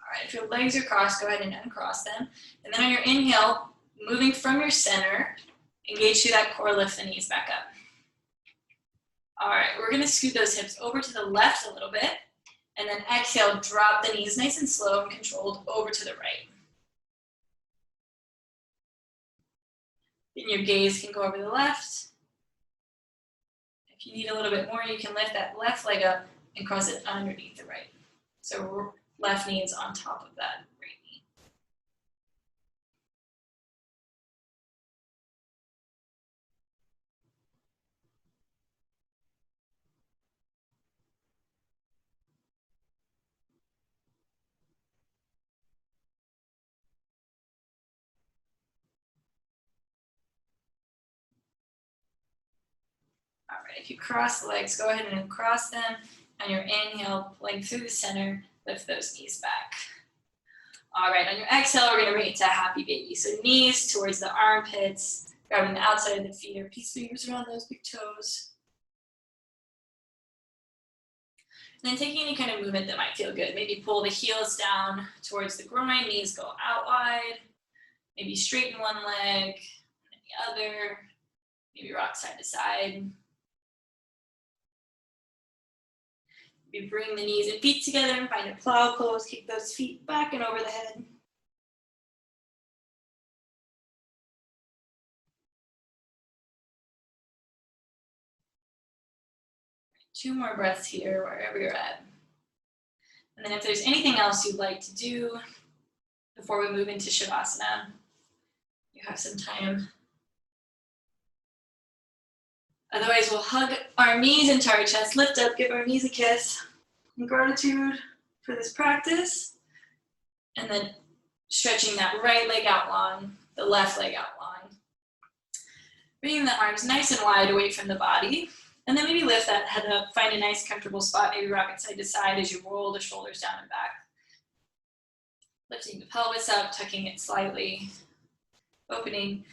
All right, if your legs are crossed, go ahead and uncross them. And then on your inhale, moving from your center, engage through that core, lift the knees back up. All right, we're gonna scoot those hips over to the left a little bit, and then exhale, drop the knees nice and slow and controlled over to the right. Then your gaze can go over the left. If you need a little bit more, you can lift that left leg up and cross it underneath the right. So left knee is on top of that right knee. All right, if you cross the legs, go ahead and cross them. On your inhale, plank through the center, lift those knees back. All right, on your exhale, we're gonna bring it to a happy baby. So knees towards the armpits, grabbing the outside of the feet or peace fingers around those big toes. And then taking any kind of movement that might feel good. Maybe pull the heels down towards the groin, knees go out wide. Maybe straighten one leg, and the other. Maybe rock side to side. Maybe bring the knees and feet together and find a plow pose. Kick those feet back and over the head. Two more breaths here, wherever you're at. And then if there's anything else you'd like to do before we move into Shavasana, you have some time. Otherwise, we'll hug our knees into our chest, lift up, give our knees a kiss. In gratitude for this practice. And then stretching that right leg out long, the left leg out long. Bringing the arms nice and wide away from the body. And then maybe lift that head up, find a nice comfortable spot, maybe rock it side to side as you roll the shoulders down and back. Lifting the pelvis up, tucking it slightly, opening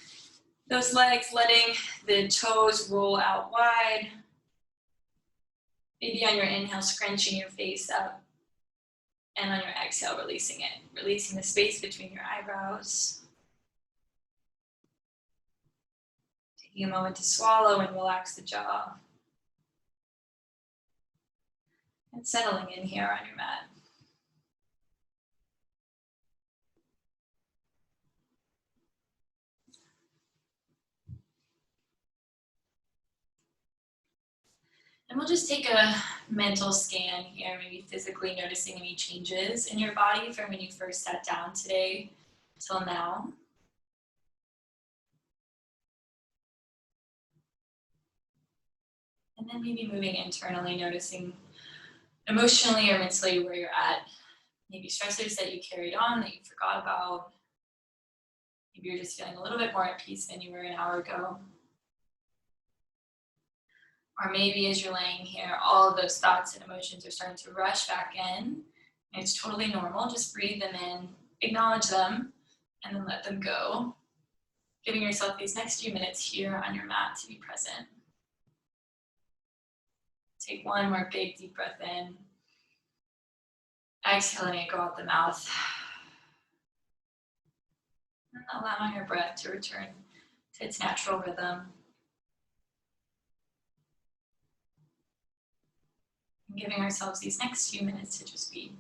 those legs, letting the toes roll out wide. Maybe on your inhale, scrunching your face up. And on your exhale, releasing it, releasing the space between your eyebrows. Taking a moment to swallow and relax the jaw. And settling in here on your mat. And we'll just take a mental scan here, maybe physically noticing any changes in your body from when you first sat down today till now. And then maybe moving internally, noticing emotionally or mentally where you're at. Maybe stressors that you carried on that you forgot about. Maybe you're just feeling a little bit more at peace than you were an hour ago. Or maybe as you're laying here, all of those thoughts and emotions are starting to rush back in. And it's totally normal. Just breathe them in, acknowledge them, and then let them go. Giving yourself these next few minutes here on your mat to be present. Take one more big deep breath in. Exhaling it, go out the mouth. And allowing your breath to return to its natural rhythm. And giving ourselves these next few minutes to just be.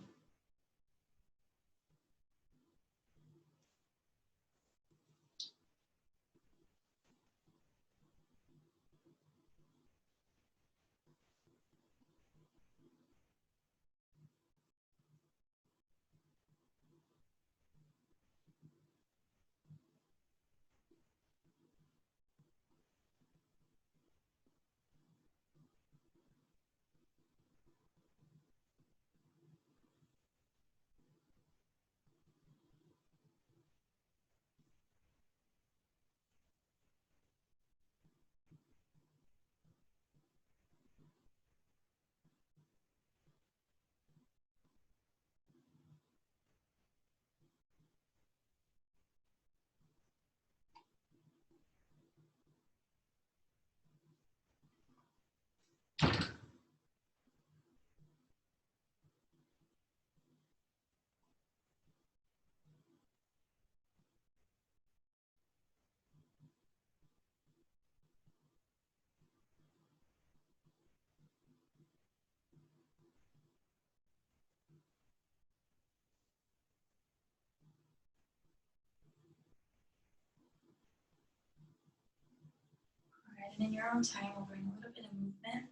And in your own time, we'll bring a little bit of movement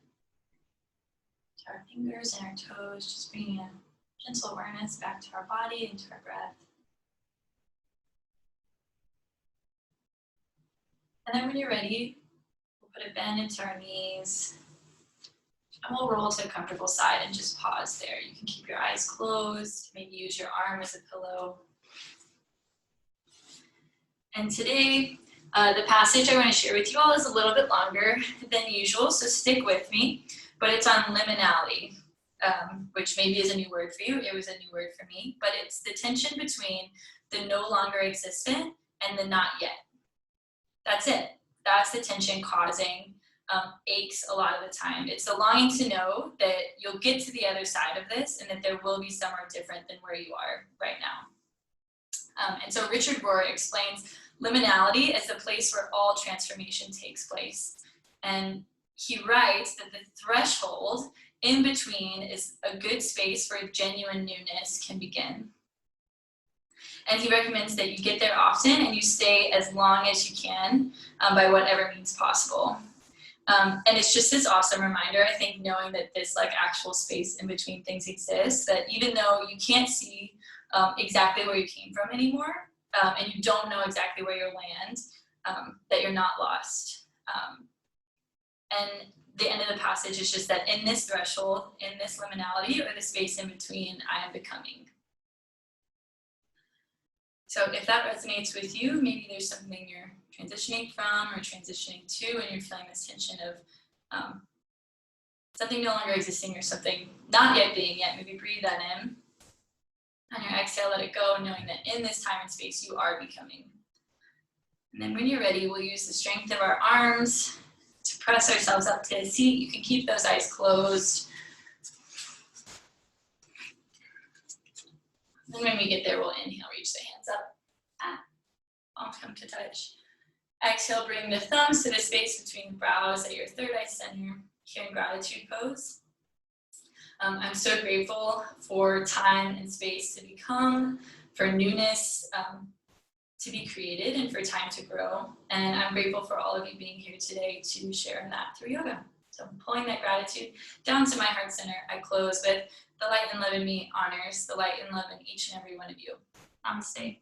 to our fingers and our toes, just bringing a Gentle awareness back to our body and to our breath. And then when you're ready, we'll put a bend into our knees. And we'll roll to a comfortable side and just pause there. You can keep your eyes closed, maybe use your arm as a pillow. And today, the passage I want to share with you all is a little bit longer than usual, so stick with me. But it's on liminality, which maybe is a new word for you. It was a new word for me. But it's the tension between the no longer existent and the not yet. That's it. That's the tension causing aches a lot of the time. It's the longing to know that you'll get to the other side of this and that there will be somewhere different than where you are right now. And so Richard Rohr explains liminality as the place where all transformation takes place. And he writes that the threshold in between is a good space where genuine newness can begin. And he recommends that you get there often and you stay as long as you can by whatever means possible. And it's just this awesome reminder, I think, knowing that this like actual space in between things exists, that even though you can't see exactly where you came from anymore, and you don't know exactly where you'll land, that you're not lost. And the end of the passage is just that in this threshold, in this liminality, or the space in between, I am becoming. So if that resonates with you, maybe there's something you're transitioning from or transitioning to, and you're feeling this tension of something no longer existing or something not yet being yet. Maybe breathe that in. On your exhale, let it go, knowing that in this time and space, you are becoming. And then when you're ready, we'll use the strength of our arms to press ourselves up to a seat. You can keep those eyes closed. Then when we get there, we'll inhale, reach the hands up. Palms come to touch. Exhale, bring the thumbs to the space between the brows at your third eye center, here in gratitude pose. I'm so grateful for time and space to become, for newness to be created, and for time to grow. And I'm grateful for all of you being here today to share in that through yoga. So pulling that gratitude down to my heart center, I close with the light and love in me honors the light and love in each and every one of you. Namaste.